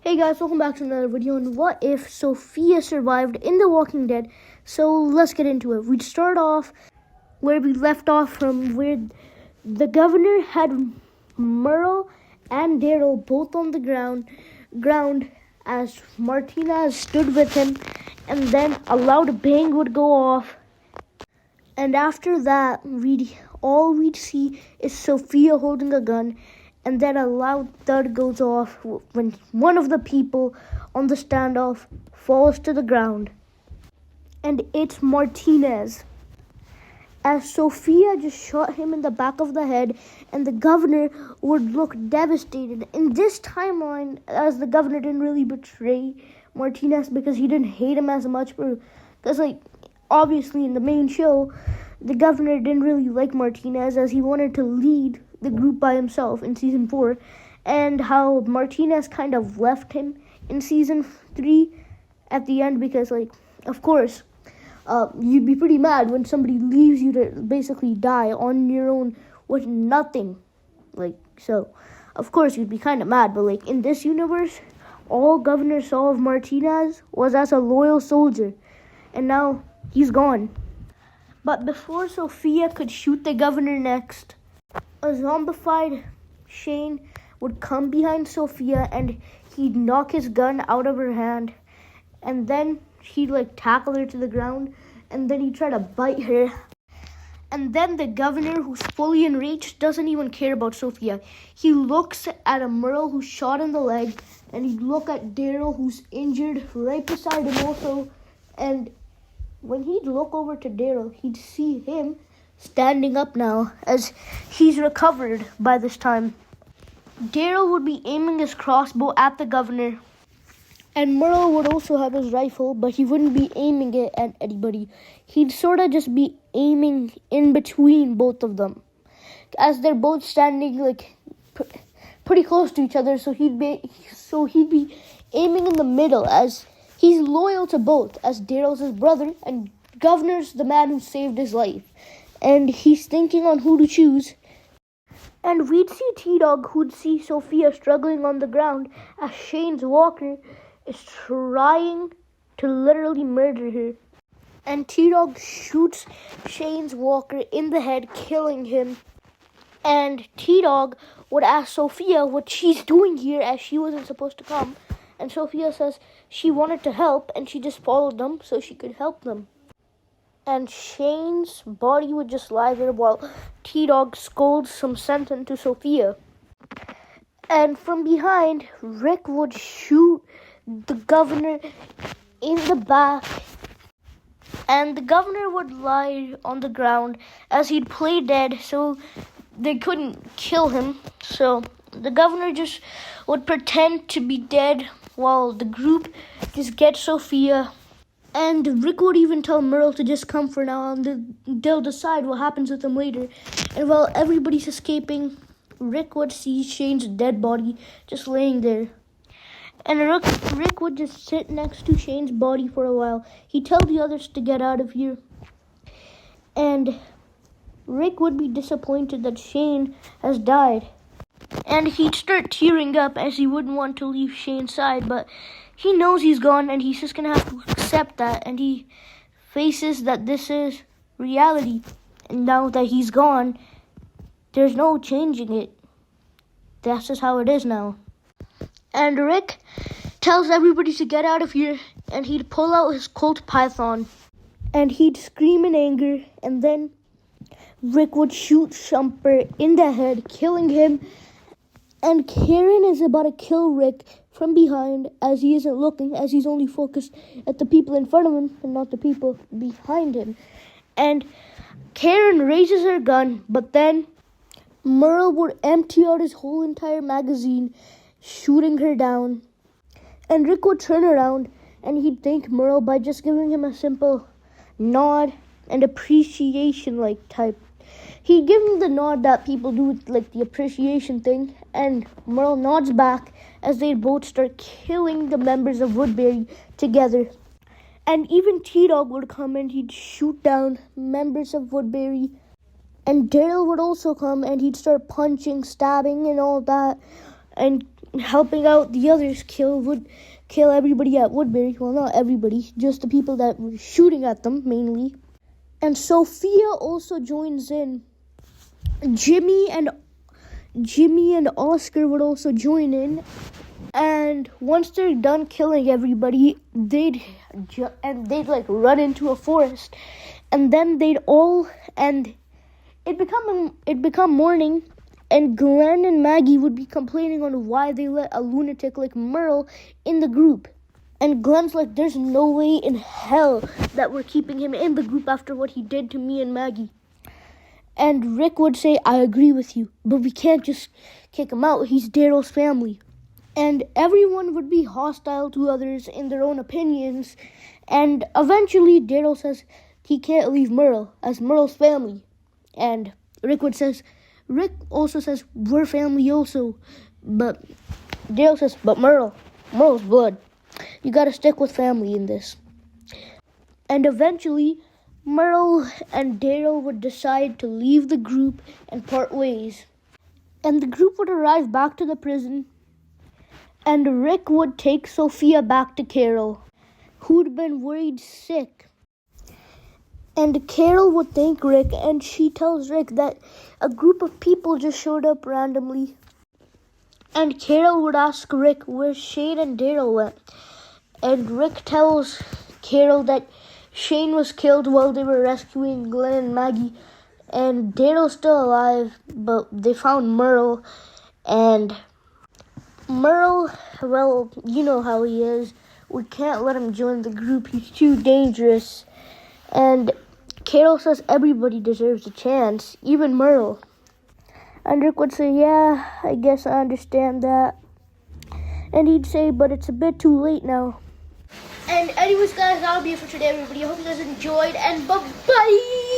Hey guys, welcome back to another video on what if Sophia survived in The Walking Dead. So let's get into it. We'd start off where we left off from where the governor had Merle and Daryl both on the ground as Martinez stood with him, and then a loud bang would go off. And after that, all we'd see is Sophia holding a gun. And then a loud thud goes off when one of the people on the standoff falls to the ground. And it's Martinez. As Sophia just shot him in the back of the head, and the governor would look devastated. In this timeline, as the governor didn't really betray Martinez because he didn't hate him as much. Because, obviously in the main show, the governor didn't really like Martinez as he wanted to lead the group by himself in season 4, and how Martinez kind of left him in season 3 at the end because, of course, you'd be pretty mad when somebody leaves you to basically die on your own with nothing. So, of course, you'd be kind of mad, but in this universe, all Governor saw of Martinez was as a loyal soldier, and now he's gone. But before Sophia could shoot the governor next, a zombified Shane would come behind Sophia and he'd knock his gun out of her hand, and then he'd tackle her to the ground, and then he'd try to bite her. And then the governor, who's fully enraged, doesn't even care about Sophia. He looks at a Merle who's shot in the leg, and he'd look at Daryl, who's injured right beside him also, and when he'd look over to Daryl, he'd see him standing up now as he's recovered by this time. Daryl would be aiming his crossbow at the governor, and Merle would also have his rifle, but he wouldn't be aiming it at anybody. He'd sort of just be aiming in between both of them, as they're both standing pretty close to each other. So he'd be aiming in the middle, as he's loyal to both, as Daryl's his brother and Governor's the man who saved his life. And he's thinking on who to choose. And we'd see T-Dog, who'd see Sophia struggling on the ground as Shane's walker is trying to literally murder her. And T-Dog shoots Shane's walker in the head, killing him. And T-Dog would ask Sophia what she's doing here, as she wasn't supposed to come. And Sophia says she wanted to help and she just followed them so she could help them. And Shane's body would just lie there while T-Dog scolds some sense into Sophia. And from behind, Rick would shoot the governor in the back. And the governor would lie on the ground as he'd play dead, so they couldn't kill him. So the governor just would pretend to be dead while the group just gets Sophia. And Rick would even tell Merle to just come for now, and they'll decide what happens with him later. And while everybody's escaping, Rick would see Shane's dead body just laying there. And Rick would just sit next to Shane's body for a while. He'd tell the others to get out of here. And Rick would be disappointed that Shane has died. And he'd start tearing up as he wouldn't want to leave Shane's side, but he knows he's gone, and he's just going to have to accept that. And he faces that this is reality. And now that he's gone, there's no changing it. That's just how it is now. And Rick tells everybody to get out of here, and he'd pull out his Colt Python. And he'd scream in anger, and then Rick would shoot Shumper in the head, killing him. And Karen is about to kill Rick from behind, as he isn't looking, as he's only focused at the people in front of him and not the people behind him. And Karen raises her gun, but then Merle would empty out his whole entire magazine, shooting her down. And Rick would turn around, and he'd thank Merle by just giving him a simple nod and appreciation type. He'd give him the nod that people do with the appreciation thing, and Merle nods back as they both start killing the members of Woodbury together. And even T-Dog would come and he'd shoot down members of Woodbury. And Daryl would also come and he'd start punching, stabbing, and all that. And helping out the others kill everybody at Woodbury. Well, not everybody, just the people that were shooting at them mainly. And Sophia also joins in. Jimmy and Oscar would also join in. And once they're done killing everybody, they'd like run into a forest, and then it become morning, and Glenn and Maggie would be complaining on why they let a lunatic like Merle in the group. And Glenn's like, there's no way in hell that we're keeping him in the group after what he did to me and Maggie. And Rick would say, I agree with you, but we can't just kick him out. He's Daryl's family. And everyone would be hostile to others in their own opinions. And eventually Daryl says he can't leave Merle as Merle's family. And Rick also says, we're family also. But Daryl says, but Merle's blood. You gotta stick with family in this. And eventually Merle and Daryl would decide to leave the group and part ways. And the group would arrive back to the prison. And Rick would take Sophia back to Carol, who'd been worried sick. And Carol would thank Rick, and she tells Rick that a group of people just showed up randomly. And Carol would ask Rick where Shane and Daryl went. And Rick tells Carol that Shane was killed while they were rescuing Glenn and Maggie. And Daryl's still alive, but they found Merle. And Merle, well, you know how he is. We can't let him join the group. He's too dangerous. And Carol says everybody deserves a chance, even Merle. And Rick would say, yeah, I guess I understand that. And he'd say, but it's a bit too late now. And anyways, guys, that'll be it for today, everybody. I hope you guys enjoyed, and bye-bye!